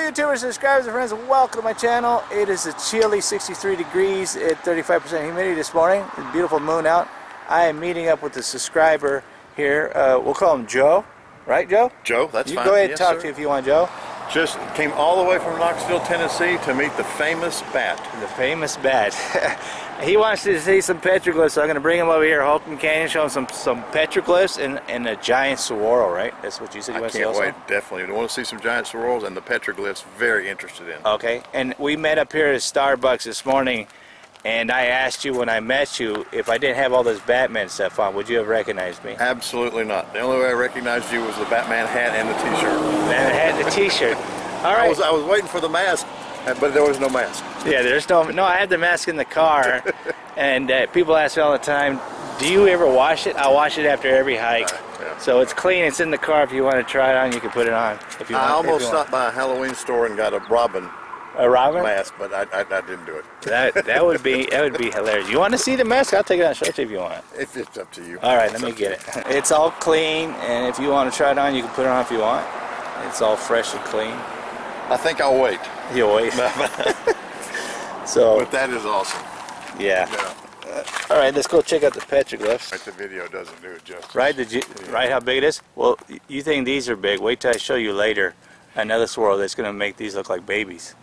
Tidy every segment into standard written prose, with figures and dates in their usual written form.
YouTubers, subscribers, and friends, welcome to my channel. It is a chilly 63 degrees at 35% humidity this morning. It's a beautiful moon out. I am meeting up with a subscriber here. We'll call him Joe. Right, Joe? Joe, that's fine. You go ahead and yes, talk sir. to you if you want, Joe. Just came all the way from Knoxville, Tennessee to meet the famous bat. The famous bat. He wants to see some petroglyphs, so I'm going to bring him over here, Holcomb Canyon, show him some petroglyphs and a giant saguaro, right? That's what you said you want to see also? I can't wait, definitely. I want to see some giant saguaros and the petroglyphs, very interested in. Okay, and we met up here at Starbucks this morning, and I asked you when I met you, if I didn't have all this Batman stuff on, would you have recognized me? Absolutely not. The only way I recognized you was the Batman hat and the t-shirt. Batman hat and the t-shirt. All right. I was waiting for the mask, but there was no mask. Yeah, there's no, I had the mask in the car, and people ask me all the time, do you ever wash it? I wash it after every hike. Yeah. So it's clean, it's in the car. If you want to try it on, you can put it on. If you want, I almost stopped by a Halloween store and got a Robin mask, but I didn't do it. That would be hilarious. You want to see the mask? I'll take it out and show it to you if you want. It's up to you. All right, let me get it. It's all clean, and if you want to try it on, you can put it on if you want. It's all fresh and clean. I think I'll wait. You'll wait. So, but that is awesome. Yeah. All right, let's go check out the petroglyphs. Right, the video doesn't do it justice. Right? Right? How big it is? Well, you think these are big? Wait till I show you later another swirl that's going to make these look like babies.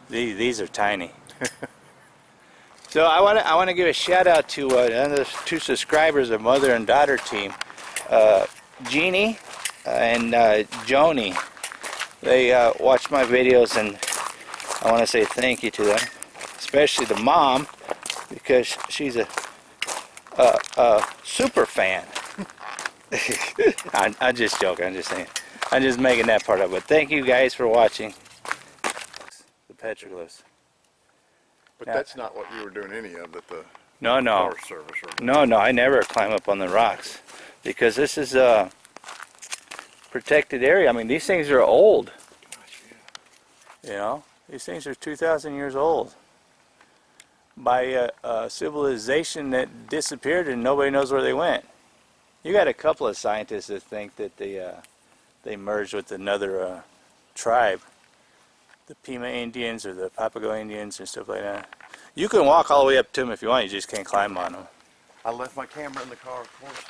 These are tiny. So I want to give a shout out to another two subscribers, a mother and daughter team, Jeannie and Joni. They watch my videos, and I want to say thank you to them, especially the mom, because she's a super fan. I'm just joking. I'm just saying. I'm just making that part up. But thank you guys for watching the petroglyphs. But that's not what you were doing any of at the No. Forest Service. Or No, I never climb up on the rocks because this is a protected area. I mean, these things are old. Gosh, yeah. You know, these things are 2,000 years old by a civilization that disappeared and nobody knows where they went. You got a couple of scientists that think that they merged with another tribe, the Pima Indians or the Papago Indians and stuff like that. You can walk all the way up to them if you want. You just can't climb on them. I left my camera in the car, of course.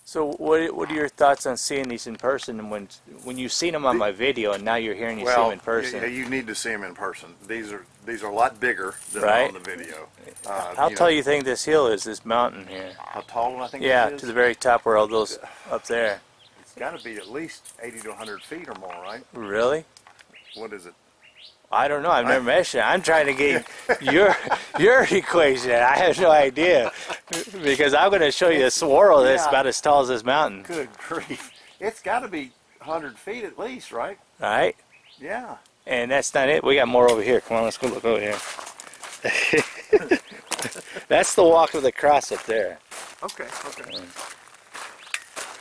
So what are your thoughts on seeing these in person, and when you've seen them on my video and now you're here and you see them in person? Yeah, you need to see them in person. These are a lot bigger than on the video. How tall you think this hill is, this mountain here? How tall I think Yeah, it is? to the very top where all those up there. It's got to be at least 80 to 100 feet or more, right? Really? What is it? I don't know. I've never measured. I'm trying to get your equation. I have no idea because I'm going to show you a swirl that's about as tall as this mountain. Good grief! It's got to be 100 feet at least, right? Right? Yeah. And that's not it. We got more over here. Come on, let's go look over here. That's the walk of the cross up there. Okay.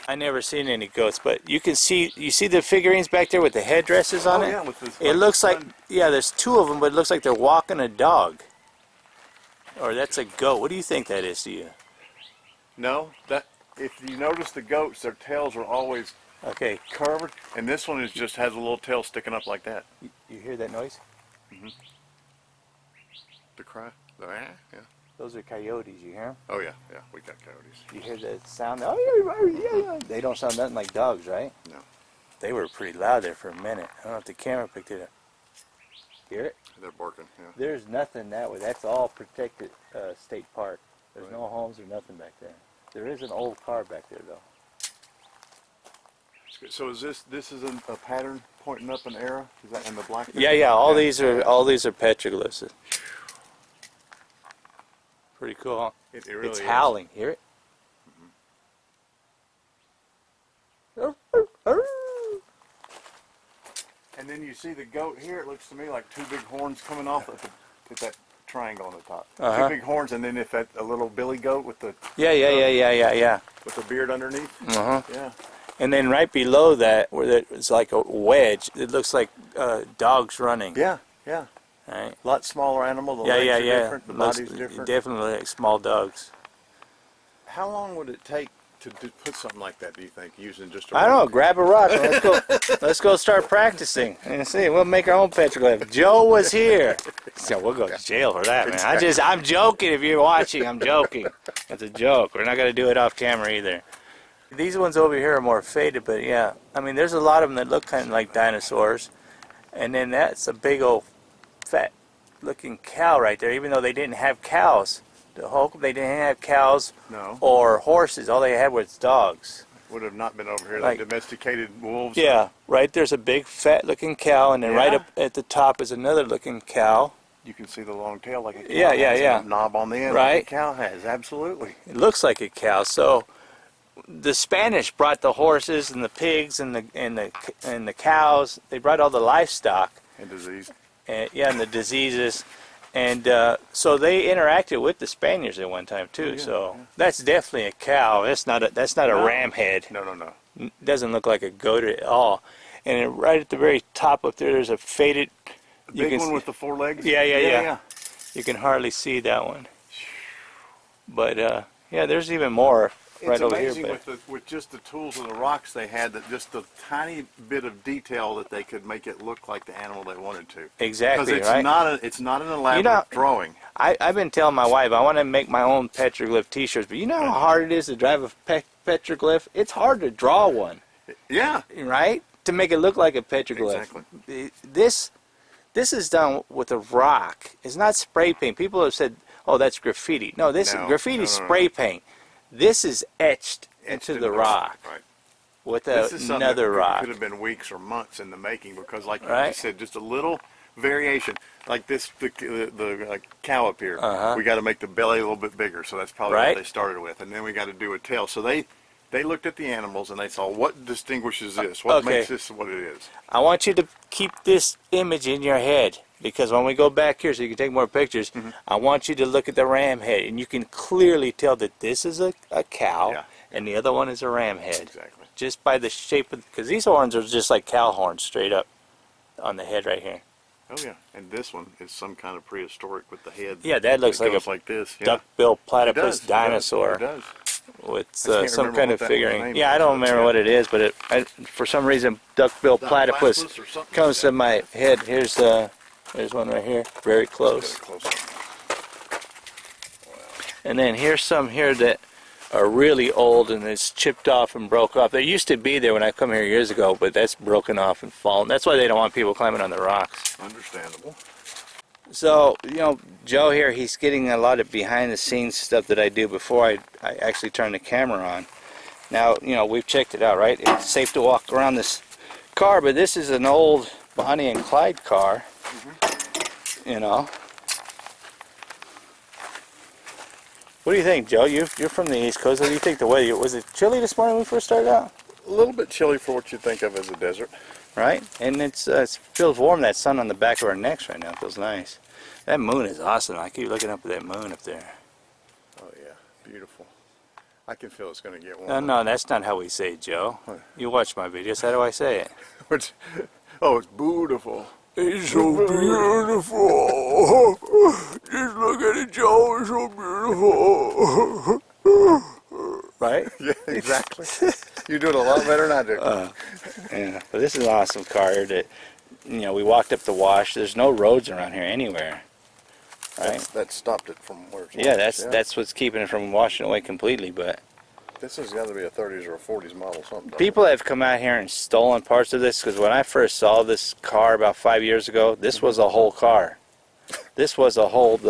I never seen any goats, but you see the figurines back there with the headdresses on it? Yeah, with this, it looks like, yeah, there's two of them, but it looks like they're walking a dog. Or that's a goat. What do you think that is to you? No, if you notice the goats, their tails are always curved, and this one just has a little tail sticking up like that. You hear that noise? Mm-hmm. The cry? Yeah. Those are coyotes, you hear them? Oh yeah, we got coyotes. You hear that sound? Oh, yeah. They don't sound nothing like dogs, right? No. They were pretty loud there for a minute. I don't know if the camera picked it up. Hear it? They're barking, yeah. There's nothing that way. That's all protected state park. There's no homes or nothing back there. There is an old car back there, though. So is this is a pattern pointing up an arrow? Is that in the black? Yeah. All these are petroglyphs. Pretty cool, huh? It really it's is. Howling. Hear it? Mm-hmm. And then you see the goat here. It looks to me like two big horns coming off at that triangle on the top. Two big horns, and then if that a little billy goat with the with the beard underneath. Yeah. And then right below that, where it's like a wedge, it looks like dogs running. Yeah. Right. A lot smaller animal. The legs are different. The body's different. Definitely like small dogs. How long would it take put something like that, do you think, using just a I don't know, grab a rock and let's go start practicing and see. We'll make our own petroglyph. Joe was here. So we'll go to jail for that, man. I'm joking. If you're watching, I'm joking. It's a joke. We're not going to do it off camera either. These ones over here are more faded, but yeah, I mean, there's a lot of them that look kind of like dinosaurs. And then that's a big old fat looking cow right there, even though they didn't have cows. They didn't have cows or horses. All they had was dogs. Would have not been over here, like domesticated wolves. Yeah, right there's a big fat looking cow, and then right up at the top is another looking cow. You can see the long tail like a cow has, a knob on the end right? like a cow has, absolutely. It looks like a cow. So the Spanish brought the horses and the pigs and the cows. They brought all the livestock. And disease. And the diseases. And so they interacted with the Spaniards at one time too. That's definitely a cow. That's not a ram head. No. It doesn't look like a goat at all. And right at the very top up there, there's a faded. The big one with the 4 legs. Yeah. You can hardly see that one. But yeah, there's even more right over here. It's amazing with just the tools and the rocks they had, that just the tiny bit of detail that they could make it look like the animal they wanted to. Exactly, because it's not an elaborate drawing. I've been telling my wife I want to make my own petroglyph T-shirts, but you know how hard it is to drive a petroglyph? It's hard to draw one. Yeah. Right? To make it look like a petroglyph. Exactly. This is done with a rock. It's not spray paint. People have said, "Oh, that's graffiti." No, graffiti is spray paint. This is etched into the rock. Right. With another rock. Could have been weeks or months in the making, because, like you said, just a little variation. Like this, the cow up here. We got to make the belly a little bit bigger, so that's probably what they started with, and then we got to do a tail. So they looked at the animals and they saw what distinguishes this, what makes this what it is. I want you to keep this image in your head, because when we go back here so you can take more pictures, I want you to look at the ram head, and you can clearly tell that this is a cow and the other one is a ram head. Exactly. Just by the shape of, because these horns are just like cow horns straight up on the head right here. Oh yeah, and this one is some kind of prehistoric with the head. Yeah, that looks like a this. duck-billed platypus dinosaur. It does. With some kind of figuring. Yeah, I don't remember what it is, but for some reason duck-billed platypus comes to my head. There's one right here, very close. And then here's some here that are really old and it's chipped off and broke off. They used to be there when I come here years ago, but that's broken off and fallen. That's why they don't want people climbing on the rocks. Understandable. So, you know, Joe here, he's getting a lot of behind-the-scenes stuff that I do before I actually turn the camera on. Now, you know, we've checked it out, right? It's safe to walk around this car, but this is an old Bonnie and Clyde car, you know. What do you think, Joe? You're from the East Coast. What do you think the weather? Was it chilly this morning when we first started out? A little bit chilly for what you think of as a desert. Right? And it feels warm, that sun on the back of our necks right now. It feels nice. That moon is awesome. I keep looking up at that moon up there. Oh, yeah. Beautiful. I can feel it's going to get warm. No, that's not how we say it, Joe. What? You watch my videos. How do I say it? It's beautiful. It's so beautiful. Just look at it, Joe. It's so beautiful. Right? Yeah, exactly. You're doing a lot better than I do. Yeah, but this is an awesome car that, you know, we walked up the wash. There's no roads around here anywhere. Right? That stopped it from where it's that's what's keeping it from washing away completely, but this has got to be a 30s or a 40s model something. People have come out here and stolen parts of this, because when I first saw this car about 5 years ago, this was a whole car. This was a whole,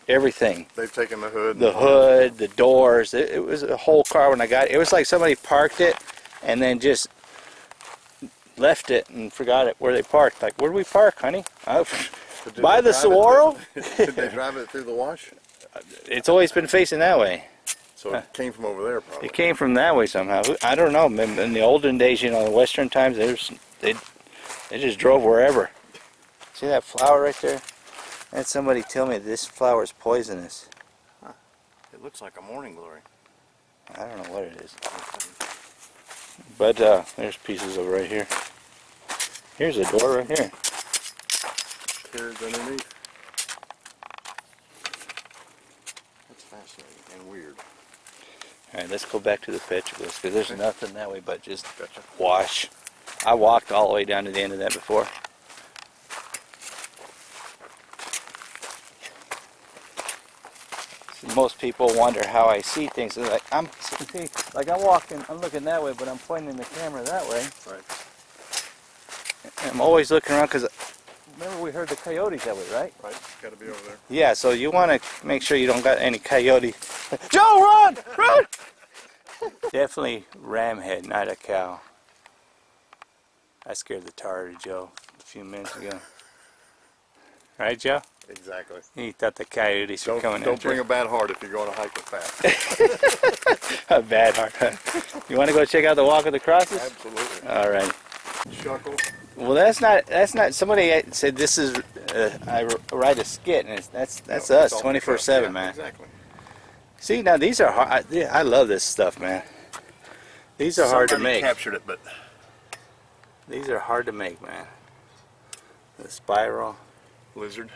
everything. They've taken the hood. The hood, the doors. It was a whole car when I got it. It was like somebody parked it and then just left it and forgot it where they parked. Like, where do we park, honey? By the Saguaro? Did they drive it through the wash? It's always been facing that way. So it came from over there, probably. It came from that way somehow. I don't know. In the olden days, you know, in Western times, they just drove wherever. See that flower right there? Had somebody tell me this flower is poisonous. Huh. It looks like a morning glory. I don't know what it is. But there's pieces of it right here. Here's a door right here. Here's underneath. That's fascinating and weird. Alright, let's go back to the petroglyphs because there's nothing that way but just wash. I walked all the way down to the end of that before. So most people wonder how I see things. They're like I'm walking, I'm looking that way, but I'm pointing the camera that way. Right. And I'm always looking around because remember we heard the coyotes that way, right? Right. Got to be over there. Yeah. So you want to make sure you don't got any coyote. Joe, run! Run! Definitely ram head, not a cow. I scared the tar out of Joe a few minutes ago. Right, Joe? Exactly. He thought the coyotes were coming Don't after bring him. a bad heart if you're going to hike with fast. A bad heart. You want to go check out the Walk of the Crosses? Absolutely. All right. Shuckle. Well, that's not. Somebody said this is. I write a skit, and that's us, 24/7, man. Exactly. See, now these are hard. I love this stuff, man. These are hard to make. Captured it, but these are hard to make, man. The spiral. Lizard.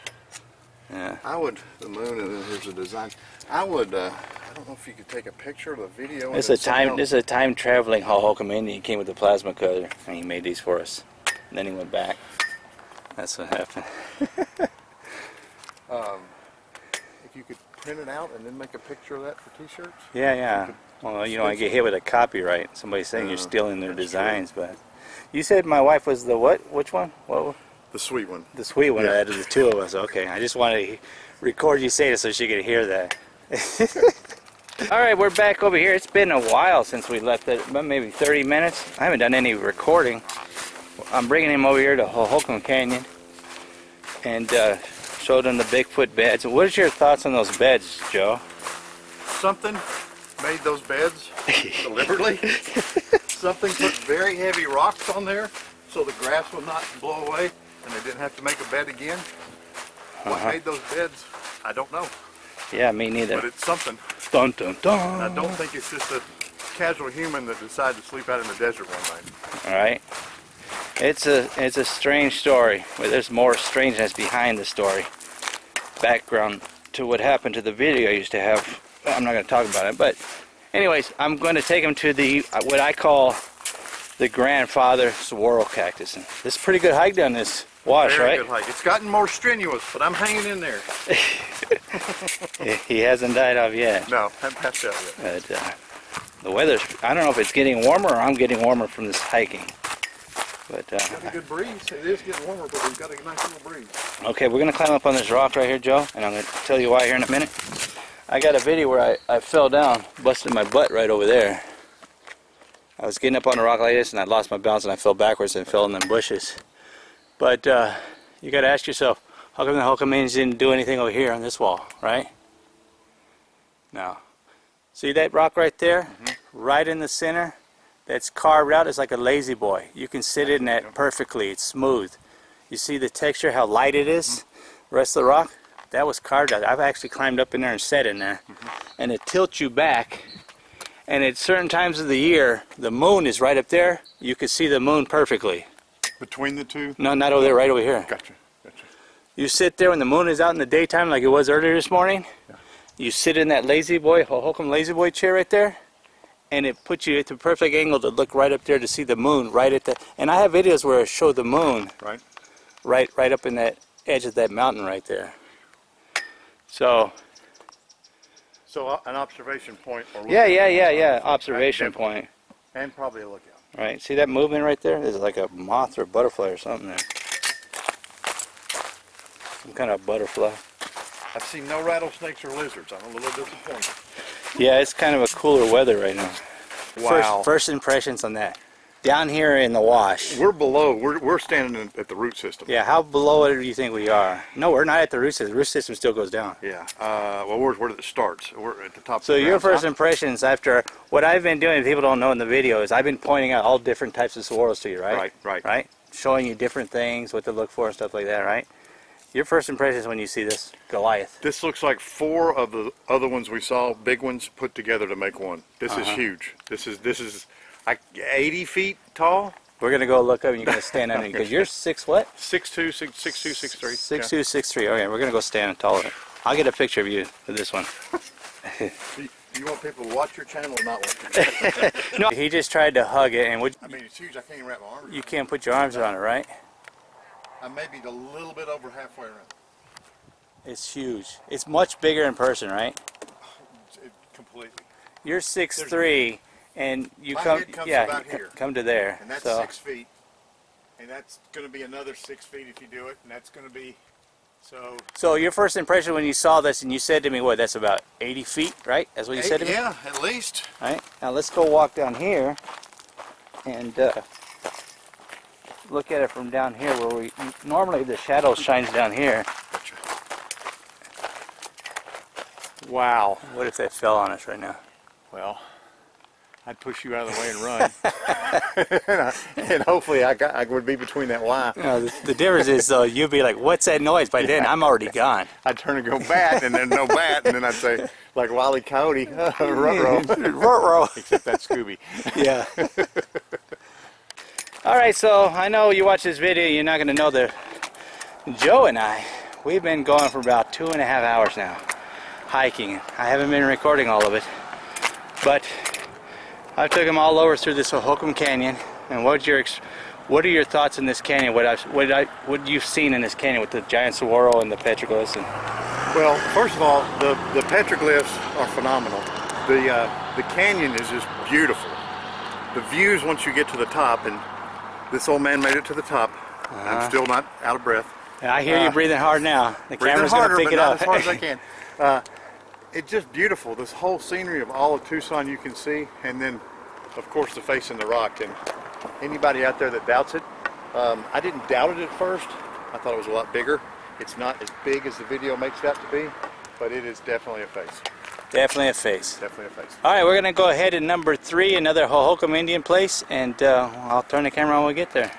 Yeah. I would, the moon, and then here's the design. I would, I don't know if you could take a picture of the video. This is a time traveling Hohokam Indian. He came with a plasma cutter, and he made these for us. And then he went back. That's what happened. If you could print it out and then make a picture of that for T-shirts. Yeah, yeah. Well, you know, I get hit with a copyright. Somebody saying you're stealing their designs, true. but you said my wife was the what? Which one? What? The sweet one. The sweet one. Yeah. Out of the two of us. Okay. I just wanted to record you say it so she could hear that. All right, we're back over here. It's been a while since we left it, maybe 30 minutes. I haven't done any recording. I'm bringing him over here to Hohokam Canyon and showed him the Bigfoot beds. What are your thoughts on those beds, Joe? Something made those beds deliberately. Something put very heavy rocks on there so the grass would not blow away and they didn't have to make a bed again. What made those beds, I don't know. Yeah, me neither. But it's something. Dun, dun, dun. And I don't think it's just a casual human that decided to sleep out in the desert one night. All right. It's a strange story, but there's more strangeness behind the story. Background to what happened to the video I used to have. I'm not going to talk about it, but anyways, I'm going to take him to the what I call the grandfather saguaro cactus. And this is a pretty good hike down this wash, Very right? good hike. It's gotten more strenuous, but I'm hanging in there. He hasn't died off yet. No, haven't passed out yet. But the weather's, I don't know if it's getting warmer or I'm getting warmer from this hiking. But Got a good breeze. It is getting warmer, but we've got a nice little breeze. okay, we're going to climb up on this rock right here, Joe, and I'm going to tell you why here in a minute. I got a video where I fell down, busted my butt right over there. I was getting up on a rock like this and I lost my balance and I fell backwards and fell in them bushes. But you got to ask yourself, how come the Hokamanians didn't do anything over here on this wall, right? No. See that rock right there? Right in the center? That's carved out. It's like a lazy boy. You can sit in that perfectly. It's smooth. You see the texture, how light it is? The rest of the rock? That was carved out. I've actually climbed up in there and sat in there. And it tilts you back. And at certain times of the year, the moon is right up there. You can see the moon perfectly. Between the two? No, not over there, right over here. Gotcha. You sit there when the moon is out in the daytime like it was earlier this morning. Yeah. You sit in that lazy boy, Hohokam lazy boy chair right there. And it puts you at the perfect angle to look right up there to see the moon right at the... And I have videos where I show the moon right up in that edge of that mountain right there. So an observation point. Or yeah. Observation point. And probably a lookout. Right. See that movement right there? There's like a moth or a butterfly or something there. Some kind of butterfly. I've seen no rattlesnakes or lizards. I'm a little disappointed. Yeah, it's kind of a cooler weather right now. Wow. First impressions on that. Down here in the wash. We're below. We're standing at the root system. Yeah, how below it do you think we are? No, we're not at the root system. The root system still goes down. Yeah. Well, where it starts. We're at the top. So of the your ground. first impressions after what I've been doing, people don't know in the video, is I've been pointing out all different types of saguaros to you, right? Right. Showing you different things, what to look for and stuff like that, right? Your first impressions when you see this Goliath. This looks like 4 of the other ones we saw, big ones, put together to make one. This is huge. This is like 80 feet tall. We're gonna go look up and you're gonna stand under because you're 6 what? 6'2", 6'2", 6'3". 6'2", 6'3". Okay, we're gonna go stand taller. I'll get a picture of you for this one. Do you want people to watch your channel or not watch your channel? No, he just tried to hug it, and I mean, it's huge. I can't even wrap my arms around it. You can't put your arms around it, right? I may be a little bit over halfway around. It's huge. It's much bigger in person, right? Completely. You're 6'3", and you come come to there. And that's 6 feet. And that's going to be another 6 feet if you do it, and that's going to be so. So your first impression when you saw this, and you said to me, what? That's about 80 feet, right? That's what you said to me. Yeah, at least. All right. Now let's go walk down here, and look at it from down here, where we normally the shadow shines down here. Wow. What if that fell on us right now? Well, I'd push you out of the way and run. and hopefully I would be between that line. You know, the difference is, though, you'd be like, what's that noise? By then, I'm already gone. I'd turn and go bat, and then no bat, and then I'd say, like Wile E. Coyote, ruh-roh. Ruh-roh. Except that's Scooby. Yeah. All right, so I know you watch this video, you're not going to know that Joe and I, we've been going for about 2.5 hours now, hiking. I haven't been recording all of it, but I took him all over through this Hohokam Canyon. And what are your thoughts in this canyon? What you've seen in this canyon with the giant saguaro and the petroglyphs? Well, first of all, the petroglyphs are phenomenal. The canyon is just beautiful. The views once you get to the top, and this old man made it to the top. I'm still not out of breath. I hear you breathing hard now. The camera's going to pick it up. As hard as I can. It's just beautiful. This whole scenery of all of Tucson you can see, and then, of course, the face in the rock. And anybody out there that doubts it, I didn't doubt it at first. I thought it was a lot bigger. It's not as big as the video makes it out to be, but it is definitely a face. Definitely a face. Definitely a face. All right, we're going to go ahead to number 3, another Hohokam Indian place, and I'll turn the camera on when we get there.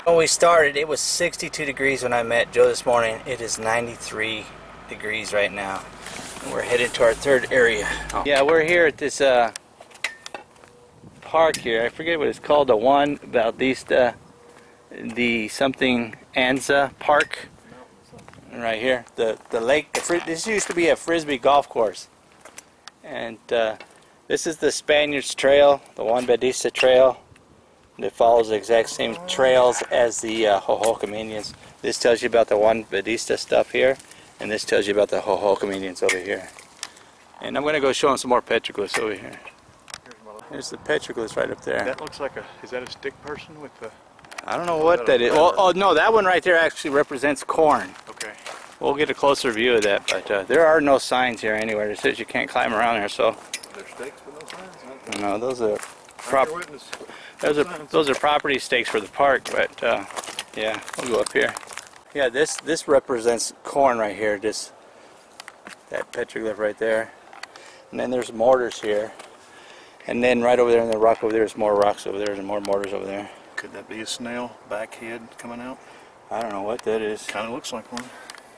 When we started, it was 62 degrees when I met Joe this morning. It is 93 degrees right now. And we're headed to our third area. Oh. Yeah, we're here at this park here. I forget what it's called, the Juan Bautista, the something Anza Park. Right here, the lake. This used to be a frisbee golf course. And this is the Spaniards Trail, the Juan Bautista Trail. It follows the exact same trails as the Hohokam Indians. This tells you about the Juan Bautista stuff here, and this tells you about the Hohokam Indians over here. And I'm going to go show them some more petroglyphs over here. There's the petroglyphs right up there. That looks like is that a stick person with the... I don't know what that is. Oh, no, that one right there actually represents corn. Okay. We'll get a closer view of that, but there are no signs here anywhere. It says you can't climb around here, so... There's stakes with no signs? No, those are property stakes for the park, but yeah, we'll go up here. Yeah, this represents corn right here, that petroglyph right there. And then there's mortars here. And then right over there in the rock over there is more rocks over there and more mortars over there. Could that be a snail back head coming out? I don't know what that is. Kind of looks like one.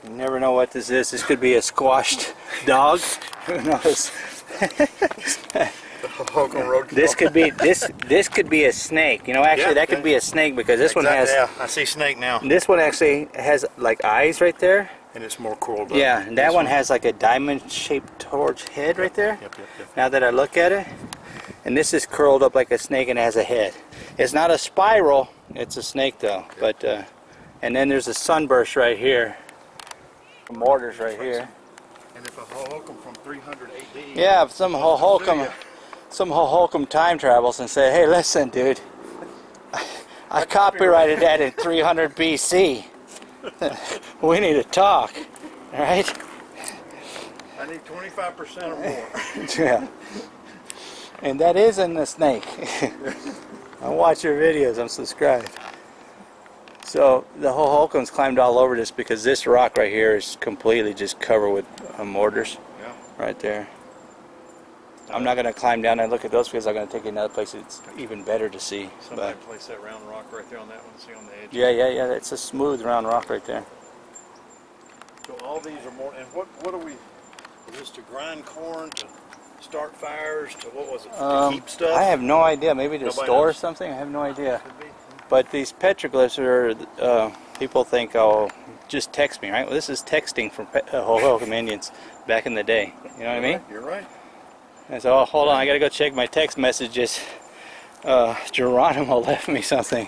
You never know what this is. This could be a squashed dog. Who knows? This could be a snake. You know, actually, that could be a snake because this one has. Yeah, I see snake now. This one actually has like eyes right there. And it's more curled up. Yeah, and that one has like a diamond-shaped torch head right there. Yep. Now that I look at it, and this is curled up like a snake and has a head. It's not a spiral. It's a snake though. Yep. But and then there's a sunburst right here. Mortars right here. And if a Hohokam from 300 AD. Yeah, if some Hohokam time travels and say, hey, listen, dude, I copyrighted that in 300 BC. We need to talk, right? I need 25% or more. Yeah. And that is in the snake. I watch your videos. I'm subscribed. So the Hohokams climbed all over this because this rock right here is completely just covered with mortars. Yeah. Right there. I'm not going to climb down and look at those because I'm going to take you another place that's even better to see. Somebody place that round rock right there on that one. See on the edge. Yeah. It's a smooth round rock right there. So all these are more. And what are we? Is this to grind corn, to start fires, to what was it? To keep stuff? I have no idea. Maybe to store or something. I have no idea. Could be. But these petroglyphs are, people think, oh, just text me, right? Well, this is texting from Hohokam Indians back in the day. You know what I mean? You're right. And so, oh, hold on, I gotta go check my text messages. Geronimo left me something.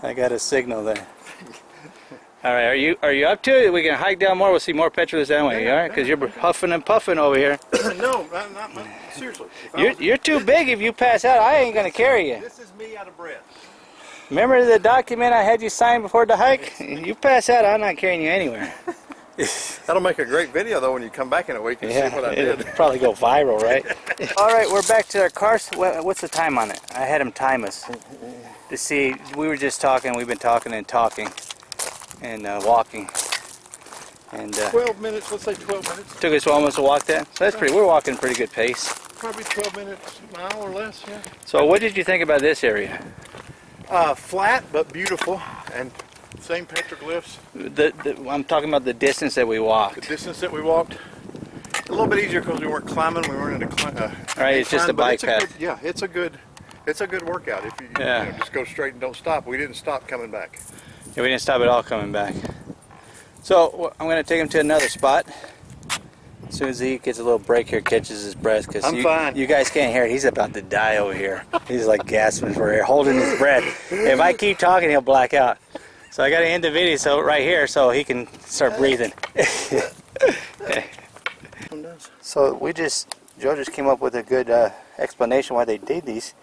I got a signal there. All right, are you up to it? We can hike down more. We'll see more petrolers that way. All right, because you're huffing and puffing over here. No, not seriously. You're too big. If you pass out, I ain't gonna carry you. This is me out of breath. Remember the document I had you sign before the hike? You pass out, I'm not carrying you anywhere. That'll make a great video though when you come back in a week and see what I did. It'll probably go viral, right? All right, we're back to our cars. What's the time on it? I had him time us to see. We were just talking. We've been talking and talking and walking. And 12 minutes. Let's say 12 minutes. Took us almost to walk that. So that's pretty. We're walking pretty good pace. Probably 12 minutes, an hour or less. Yeah. So what did you think about this area? Flat but beautiful and. Same petroglyphs. I'm talking about the distance that we walked. The distance that we walked. A little bit easier because we weren't climbing. We weren't in a right, it's just a bike path. Yeah, it's a good workout if you, you know, just go straight and don't stop. We didn't stop coming back. Yeah, we didn't stop at all coming back. So I'm going to take him to another spot. As soon as he gets a little break here, catches his breath, because you guys can't hear it. He's about to die over here. He's like gasping for air, holding his breath. If I keep talking, he'll black out. So I got to end the video right here so he can start breathing. So Joe just came up with a good explanation why they did these.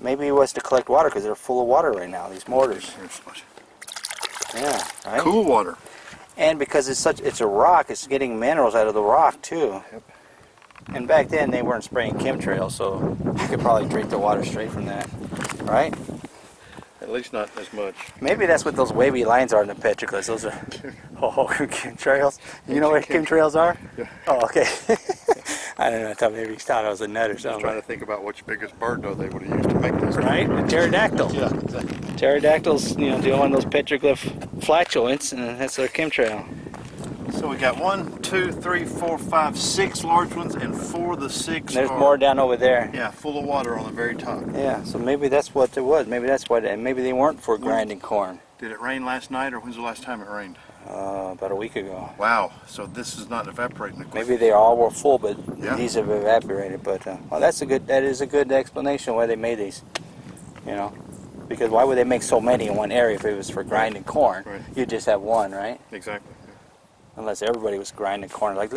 Maybe it was to collect water because they're full of water right now, these mortars. Yeah, right? Cool water. And because it's a rock, it's getting minerals out of the rock too. Yep. And back then they weren't spraying chemtrails, so you could probably drink the water straight from that, right? At least not as much. Maybe that's what those wavy lines are in the petroglyphs. Those are chemtrails. You know what chemtrails are? Yeah. Oh, okay. I don't know. I thought maybe you thought I was a nut or something. I was trying to think about which biggest bird though they would have used to make this. Right? A pterodactyl. Yeah, exactly. Pterodactyls, you know, do one of those petroglyph flatulence, and that's their chemtrail. So we got 1, 2, 3, 4, 5, 6 large ones, and 4 of the 6 There's more down over there. Yeah, full of water on the very top. Yeah, so maybe that's what it was. Maybe that's why. Maybe they weren't for grinding corn. Did it rain last night, or when's the last time it rained? About a week ago. Wow, so this is not evaporating. Maybe they all were full, but yeah. These have evaporated. But well, that is a good explanation why they made these. You know, because why would they make so many in one area if it was for grinding corn? Right. You'd just have one, right? Exactly. Unless everybody was grinding corn. Like,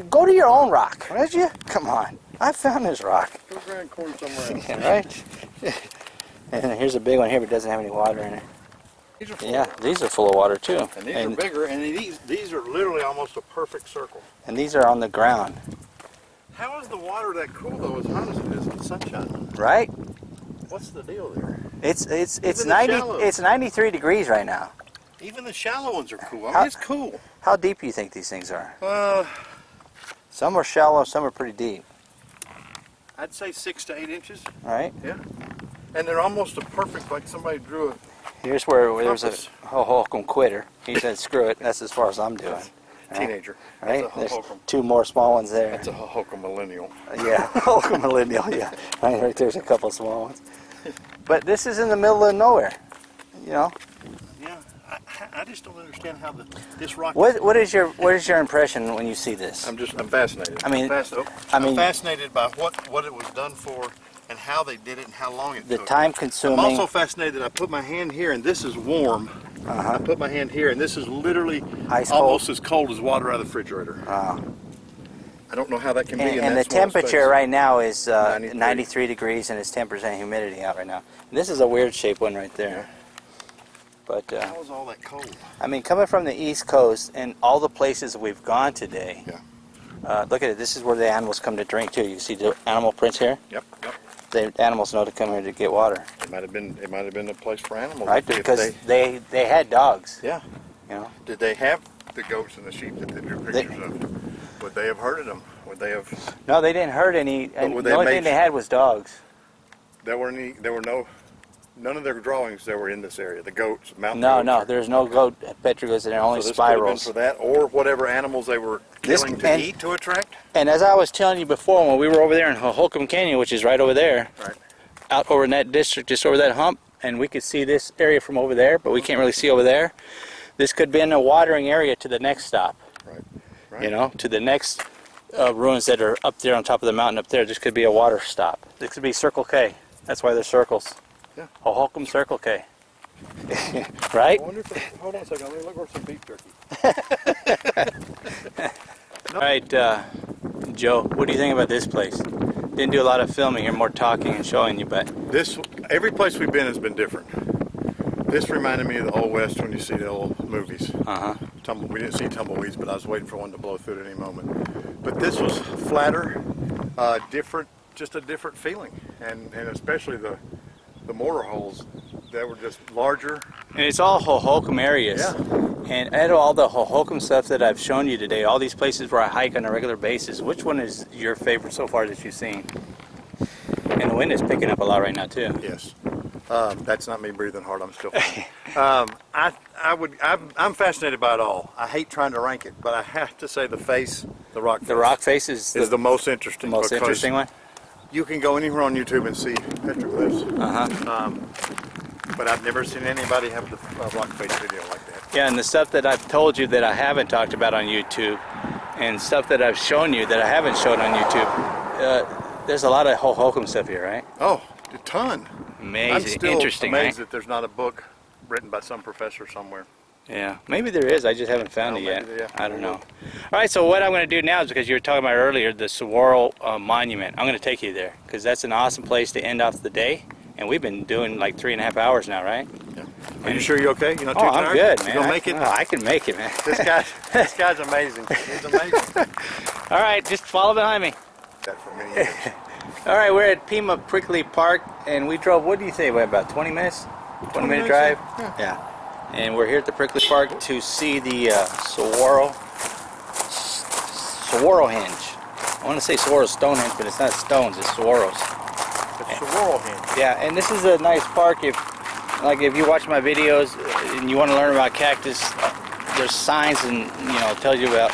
go to your own rock, would you? Come on, I found this rock. Go grind corn somewhere else. Yeah, right? And here's a big one here, but it doesn't have any water in it. These are full yeah, these are full of water too. And these are bigger, and these are literally almost a perfect circle. And these are on the ground. How is the water that cool though, as hot as it is in the sunshine? Right? What's the deal there? It's 93 degrees right now. Even the shallow ones are cool. I mean, it's cool. How deep do you think these things are? Some are shallow, some are pretty deep. I'd say 6 to 8 inches. All right. Yeah. And they're almost a perfect, like somebody drew a... Here's where there's a Hoholcomb quitter. He said, screw it, that's as far as I'm doing. Teenager. Right? There's 2 more small ones there. That's a Hoholcomb millennial. Yeah, Hoholcomb millennial, yeah. Right there's a couple small ones. But this is in the middle of nowhere, you know. Yeah, I just don't understand how this rock... What is your impression when you see this? I'm fascinated. I mean, I'm fascinated by what it was done for and how they did it and how long it took. The time consuming. I'm also fascinated that I put my hand here and this is warm. I put my hand here and this is literally almost as cold as water out of the refrigerator. I don't know how that can be. And the temperature right now is 93 degrees and it's 10% humidity out right now. And this is a weird shaped one right there. Yeah. But how is all that cold? I mean, coming from the East Coast and all the places we've gone today. Yeah. Look at it. This is where the animals come to drink too. You see the animal prints here? Yep. The animals know to come here to get water. It might have been a place for animals. Right, because they had dogs. Yeah. You know. Did they have the goats and the sheep that they drew pictures of? Would they have herded them? Would they have? No, they didn't herd any. And the only thing they had was dogs. None of their drawings that were in this area. The goats, mountain goats. No, there's no goat petroglyphs, and they're only spirals. So this could have been for that, or whatever animals they were killing to eat to attract. And as I was telling you before, when we were over there in Hoholcomb Canyon, which is right over there, out over in that district, just over that hump, and we could see this area from over there, but we can't really see over there. This could be in a watering area to the next stop. Right. You know, to the next ruins that are up there on top of the mountain up there. This could be a water stop. This could be Circle K. That's why they're circles. Yeah. Hohokam Circle K. Right? I wonder if hold on a second. Let me look for some beef jerky. All right, Joe, what do you think about this place? Didn't do a lot of filming here, more talking and showing you, but every place we've been has been different. This reminded me of the Old West when you see the old movies. We didn't see tumbleweeds, but I was waiting for one to blow through at any moment. But this was flatter, different, just a different feeling, and especially the mortar holes that were just larger. And it's all Hohokam areas. Yeah. And out of all the Hohokam stuff that I've shown you today, all these places where I hike on a regular basis, which one is your favorite so far that you've seen? And the wind is picking up a lot right now too. Yes. That's not me breathing hard. I'm still fine. I'm fascinated by it all. I hate trying to rank it, but I have to say the rock face. The rock face is the most interesting. The most interesting one? You can go anywhere on YouTube and see petroglyphs. But I've never seen anybody have the rock face video like that. Yeah, and the stuff that I've told you that I haven't talked about on YouTube, and stuff that I've shown you that I haven't shown on YouTube, there's a lot of Hohokam stuff here, right? Oh, a ton. Amazing, I'm still interesting, amazed right? that there's not a book written by some professor somewhere. Yeah, maybe there is. I just haven't found it yet. Yeah, I don't know. All right, so what I'm going to do now is, because you were talking about earlier, the Saguaro Monument. I'm going to take you there because that's an awesome place to end off the day. And we've been doing like 3.5 hours now, right? Yeah. Are you sure you're okay? You're not too tired? I'm good, man. You gonna make it? I can make it, man. This guy's amazing. He's amazing. All right, just follow behind me. That for many years. All right, we're at Pima Prickly Park, and we drove, what do you say, about 20 minutes? 20-minute drive? Yeah. And we're here at the Prickly Park to see the Saguaro Henge. I want to say Saguaro Stonehenge, but it's not stones, it's saguaros. It's Saguaro Henge. Yeah, and this is a nice park. If you watch my videos and you want to learn about cactus, there's signs and it tells you about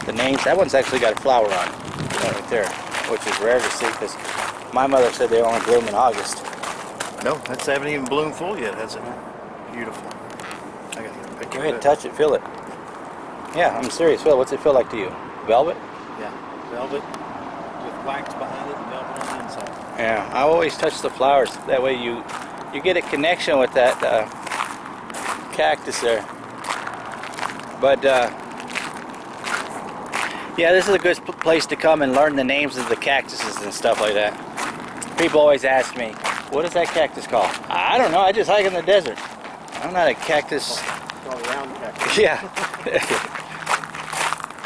the names. That one's actually got a flower on it, right there, which is rare to see because my mother said they only bloom in August. No, they haven't even bloomed full yet, has it? Beautiful. I got a picture. Go ahead and touch it, feel it. Yeah, I'm serious. Phil, what's it feel like to you? Velvet? Yeah, velvet with wax behind it and velvet on the inside. Yeah, I always touch the flowers. That way you get a connection with that cactus there. But yeah, this is a good place to come and learn the names of the cactuses and stuff like that. People always ask me, what is that cactus called? I don't know, I just hike in the desert. I'm not a cactus. Called a round cactus. Yeah.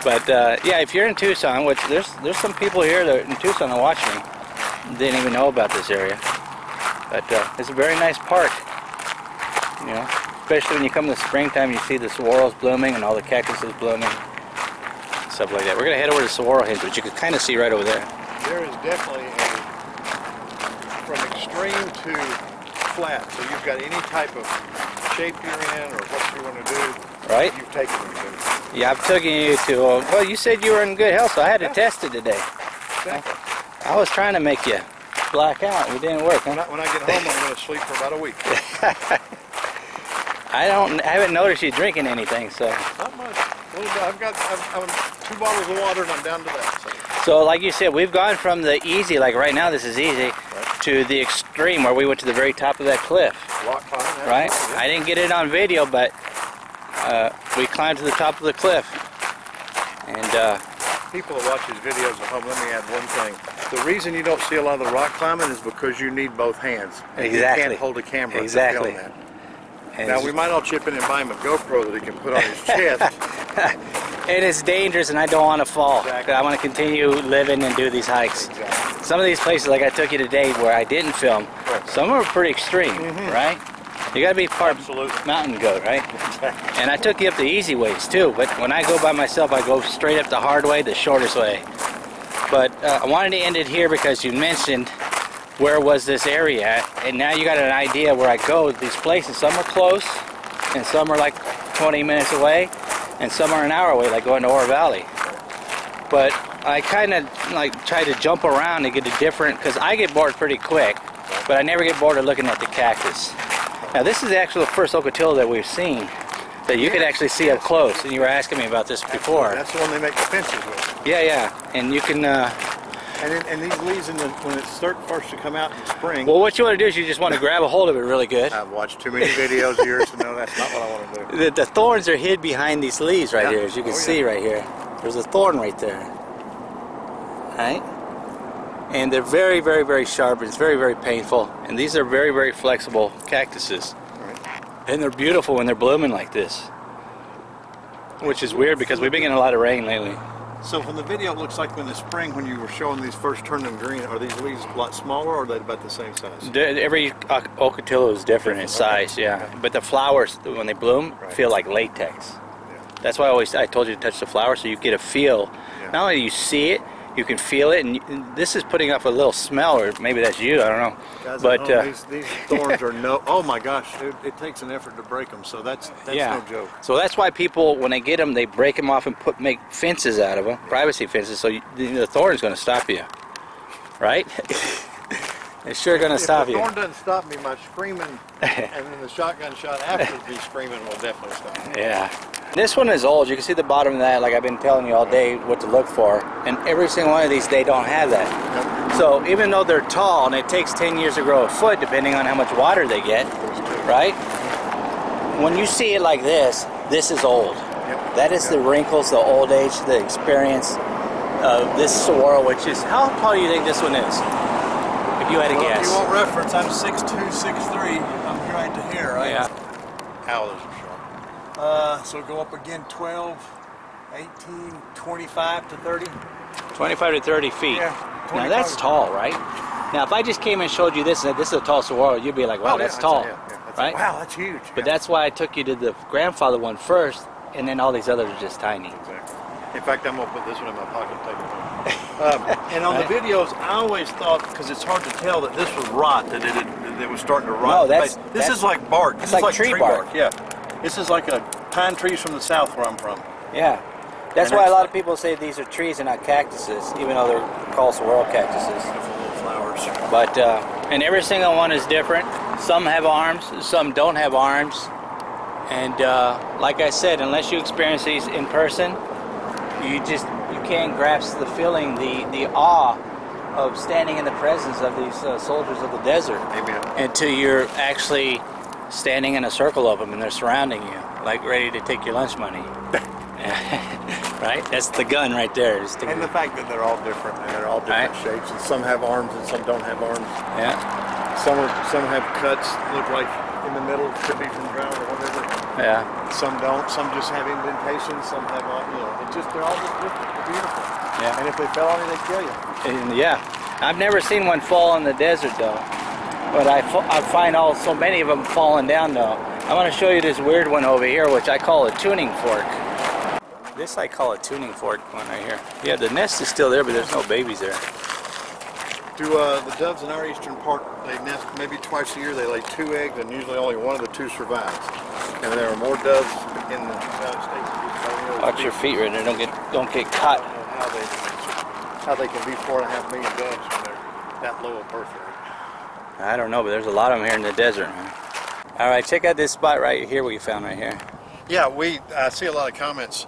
But yeah, if you're in Tucson, which there's some people here that in Tucson that watch me, didn't even know about this area. But it's a very nice park. Especially when you come in the springtime, you see the saguaros blooming and all the cactuses blooming, stuff like that. We're gonna head over to Saguaro Henge, which you can kind of see right over there. There is definitely from extreme to flat. So you've got any type of shape you're in or what you want to do. Right? You've taken them to. Yeah, I've taken you to. Well, you said you were in good health, so I had to test it today. Exactly. I was trying to make you black out. It didn't work. Huh? When I get home, I'm going to sleep for about a week. I haven't noticed you drinking anything, so. Not much. I'm 2 bottles of water and I'm down to that. So like you said, we've gone from the easy, like right now this is easy, right, to the extreme where we went to the very top of that cliff. Rock climbing, right? Yeah. I didn't get it on video, but we climbed to the top of the cliff. And people that watch these videos at home, let me add one thing. The reason you don't see a lot of the rock climbing is because you need both hands. And exactly. You can't hold a camera exactly. to film that. And now we might all chip in and buy him a GoPro that he can put on his chest. And it's dangerous and I don't want to fall. Exactly. I want to continue living and do these hikes. Exactly. Some of these places like I took you today where I didn't film, right, some are pretty extreme, right? You got to be part mountain goat, right? Exactly. And I took you up the easy ways too, but when I go by myself I go straight up the hard way, the shortest way. But I wanted to end it here because you mentioned where was this area at, and now you got an idea where I go. These places, some are close and some are like 20 minutes away and some are an hour away, like going to Oro Valley. But I kind of like try to jump around to get a different, because I get bored pretty quick, but I never get bored of looking at the cactus. Now this is actually the first Ocotillo that we've seen that you can actually see up close. And you were asking me about this before. That's the one they make the fences with. Yeah, yeah. And you can... And these leaves, when it starts to come out in spring... Well, what you want to do is you just want to grab a hold of it really good. I've watched too many videos of yours to know that's not what I want to do. The thorns are hid behind these leaves right here, as you can see right here. There's a thorn right there. Right? And they're very, very, very sharp. It's very, very painful. And these are very, very flexible cactuses. And they're beautiful when they're blooming like this. Which is weird because we've been getting a lot of rain lately. So from the video, it looks like in the spring when you were showing these first turn them green, are these leaves a lot smaller or are they about the same size? Every ocotillo is different in size, yeah. Okay. But the flowers, when they bloom, feel like latex. Yeah. That's why I told you to touch the flower so you get a feel. Yeah. Not only do you see it, you can feel it, and this is putting up a little smell, or maybe that's you, I don't know. Guys, but these thorns are oh my gosh, it takes an effort to break them, so that's no joke. So that's why people, when they get them, they break them off and make fences out of them, privacy fences, so the thorn is going to stop you, right? It's sure going to stop you. If the thorn doesn't stop me, my screaming, and then the shotgun shot after the screaming will definitely stop me. Yeah. This one is old. You can see the bottom of that, like I've been telling you all day what to look for. And every single one of these, they don't have that. Yep. So even though they're tall, and it takes 10 years to grow a foot, depending on how much water they get, right? When you see it like this is old. Yep. That is the wrinkles, the old age, the experience of this saguaro, which is, how tall do you think this one is? If you had to guess. If you want reference, I'm 6'2", 6'3". I'm right to here, right? Yeah. How old is it? So go up again 12, 18, 25 to 30. 25 to 30 feet. Yeah. Now that's tall, right? Now if I just came and showed you this and said this is a tall saguaro, you'd be like, wow, that's tall. Right? Wow, that's huge. But that's why I took you to the grandfather one first, and then all these others are just tiny. Exactly. In fact, I'm going to put this one in my pocket and take it home. And on the videos, I always thought, because it's hard to tell, that this was rot, that it was starting to rot. No, this is like bark. This is like tree bark. Yeah. This is like pine trees from the south where I'm from. Yeah. That's why a lot of people say these are trees and not cactuses, even though they're called saguaro cactuses. Beautiful little flowers. But, and every single one is different. Some have arms, some don't have arms. And like I said, unless you experience these in person, you can't grasp the feeling, the awe of standing in the presence of these soldiers of the desert. Amen. Until you're actually standing in a circle of them and they're surrounding you, like ready to take your lunch money. Right? That's the gun right there. And the fact that they're all different and they're all different shapes, and some have arms and some don't have arms. Yeah. Some have cuts look like in the middle, could be from ground or whatever. Yeah. Some don't. Some just have indentations. Some have, they're all just different. They're beautiful. Yeah. And if they fell on you, they'd kill you. And yeah. I've never seen one fall in the desert though. But I find so many of them falling down though. I want to show you this weird one over here, which I call a tuning fork. This I call a tuning fork one right here. Yeah, the nest is still there, but there's no babies there. The doves in our eastern part, they nest maybe twice a year. They lay 2 eggs, and usually only one of the 2 survives. And there are more doves in the United States. Watch your feet right there. Don't get caught. I don't know how they can be 4.5 million doves when they're that low a birth rate. I don't know, but there's a lot of them here in the desert, man. All right, check out this spot right here we found right here. Yeah, I see a lot of comments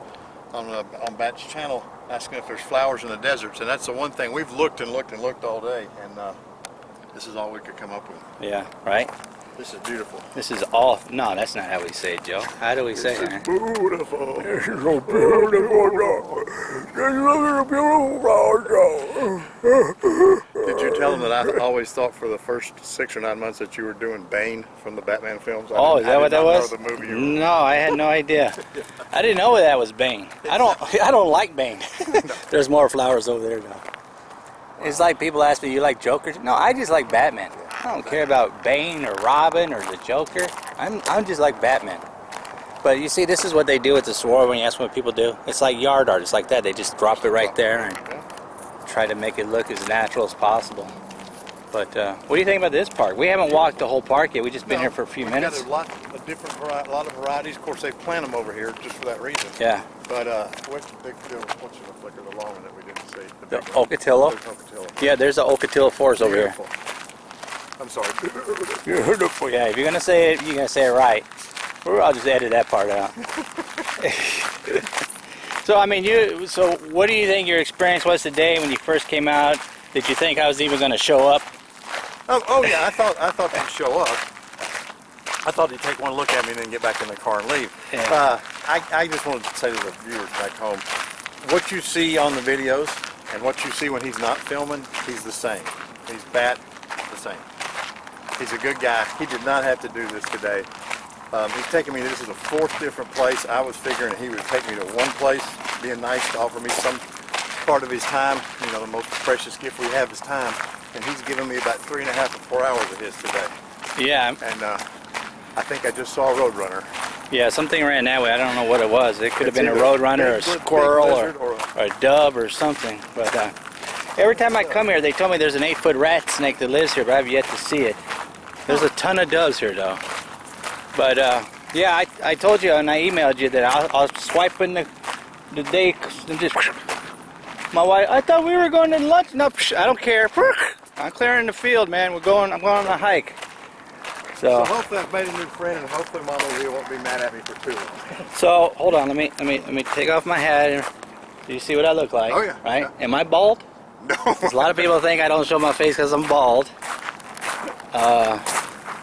on Bat's channel asking if there's flowers in the deserts, and that's the one thing we've looked and looked and looked all day, and this is all we could come up with. Yeah, right? This is beautiful. This is all. No, that's not how we say it, Joe. How do we say it? This is beautiful. This is so beautiful. This is a beautiful flower. Did you tell them that I always thought for the first 6 or 9 months that you were doing Bane from the Batman films? Oh, is that what that was? The movie no, I had no idea. I didn't know that was Bane. I don't like Bane. There's more flowers over there now. It's like people ask me, you like Joker? No, I just like Batman. I don't care about Bane or Robin or the Joker. I'm just like Batman. But you see, this is what they do with the saguaro when you ask what people do. It's like yard art. It's like that. They just drop it right there and try to make it look as natural as possible. But what do you think about this park? We haven't walked the whole park yet. We've just been here for a few minutes. We've got a lot of varieties. Of course, they plant them over here just for that reason. Yeah. But what's the flicker, the long one that we didn't see? The ocotillo? Yeah, there's the ocotillo forest over here. I'm sorry. Beautiful. Yeah, if you're gonna say it, you're gonna say it right. Or I'll just edit that part out. So I mean, so what do you think your experience was today when you first came out? Did you think I was even going to show up? Oh yeah, I thought they'd show up. I thought he'd take one look at me and then get back in the car and leave. Yeah. I just wanted to say to the viewers back home, what you see on the videos and what you see when he's not filming, he's the same. He's the same. He's a good guy. He did not have to do this today. He's taking me, this is the 4th different place. I was figuring he would take me to one place, being nice to offer me some part of his time. You know, the most precious gift we have is time. And he's given me about 3.5 or 4 hours of his today. Yeah. And I think I just saw a roadrunner. Yeah, something ran that way. I don't know what it was. It could have been a roadrunner or a squirrel or a dove or something. But every time I come here, they tell me there's an 8-foot rat snake that lives here, but I've yet to see it. There's a ton of doves here, though. But yeah, I told you and I emailed you that I'll swipe in the day. And just, my wife, I thought we were going to lunch. No, I don't care. I'm clearing the field, man. I'm going on a hike. So hopefully I've made a new friend, and hopefully Mama Leah won't be mad at me for too long. So hold on, let me take off my hat. Do you see what I look like? Oh yeah. Right? Yeah. Am I bald? No. A lot of people think I don't show my face because I'm bald.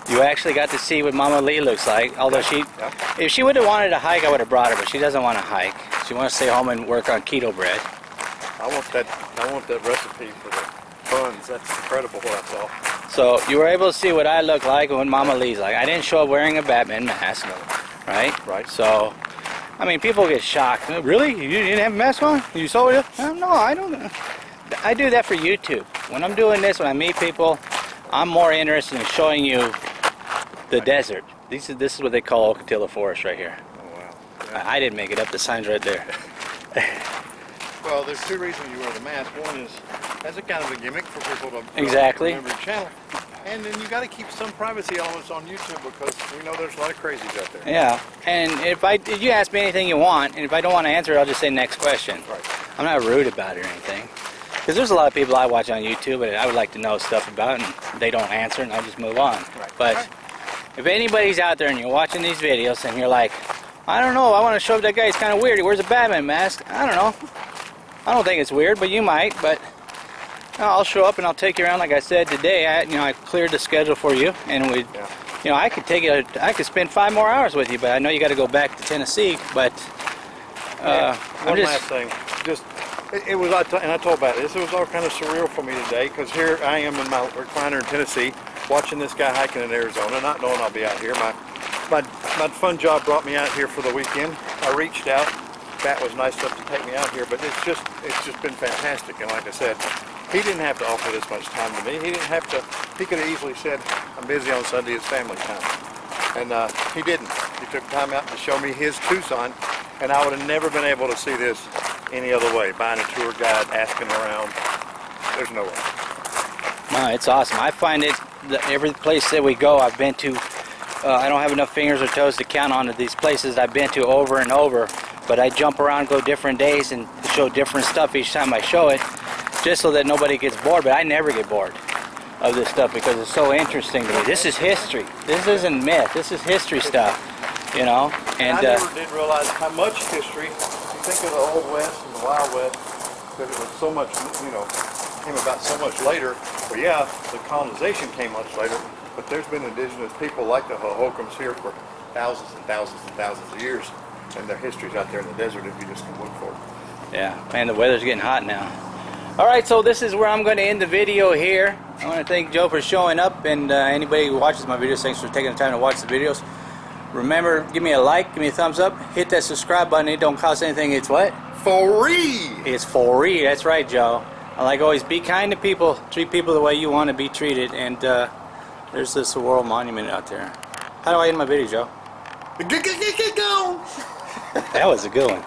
You actually got to see what Mama Lee looks like. Although if she would have wanted to hike, I would have brought her, but she doesn't want to hike. She wants to stay home and work on keto bread. I want that recipe for the buns. That's incredible what I saw. So you were able to see what I look like and what Mama Lee's like. I didn't show up wearing a Batman mask, right? Right. So, I mean, people get shocked. Really? You didn't have a mask on? You saw it? No, I don't. I do that for YouTube. When I'm doing this, when I meet people, I'm more interested in showing you the desert. This is what they call Ocotillo Forest right here. Oh wow. Yeah. I didn't make it up. The sign's right there. Well, there's 2 reasons you wear the mask. One is as a kind of a gimmick for people to exactly remember your channel. And then you got to keep some privacy elements on YouTube because we know there's a lot of crazies out there. Yeah, and if you ask me anything you want, and if I don't want to answer it, I'll just say next question. Right. I'm not rude about it or anything. Because there's a lot of people I watch on YouTube that I would like to know stuff about, and they don't answer, and I just move on. Right. But if anybody's out there and you're watching these videos and you're like, I don't know, I want to show that guy, he's kind of weird, he wears a Batman mask. I don't know. I don't think it's weird, but you might. But I'll show up and I'll take you around. Like I said today, I cleared the schedule for you, and I could I could spend 5 more hours with you, but I know you got to go back to Tennessee. But one last thing, it was, and I told about this. It was all kind of surreal for me today because here I am in my recliner in Tennessee, watching this guy hiking in Arizona, not knowing I'll be out here. My fun job brought me out here for the weekend. I reached out. Pat was nice enough to take me out here, but it's just been fantastic. And like I said, he didn't have to offer this much time to me. He didn't have to. He could have easily said, "I'm busy on Sunday. It's family time," and he didn't. He took time out to show me his Tucson, and I would have never been able to see this any other way. Buying a tour guide, asking around. There's no way. No, it's awesome. I find it that every place that we go, I've been to. I don't have enough fingers or toes to count on these places I've been to over and over. But I jump around, go different days, and show different stuff each time I show it, just so that nobody gets bored. But I never get bored of this stuff because it's so interesting to me. This is history. This isn't myth. This is history stuff, you know. And I never did realize how much history. You think of the Old West and the Wild West, that it was so much, came about so much later. But yeah, the colonization came much later. But there's been indigenous people like the Hohokams here for thousands and thousands and thousands of years. And their history's out there in the desert if you just can look for it. Yeah, man, the weather's getting hot now. Alright, so this is where I'm going to end the video here. I want to thank Joe for showing up, and anybody who watches my videos, thanks for taking the time to watch the videos. Remember, give me a like, give me a thumbs up, hit that subscribe button. It don't cost anything. It's what? Free! It's free. That's right, Joe. I like always, be kind to people, treat people the way you want to be treated, and there's this world monument out there. How do I end my video, Joe? Go! That was a good one.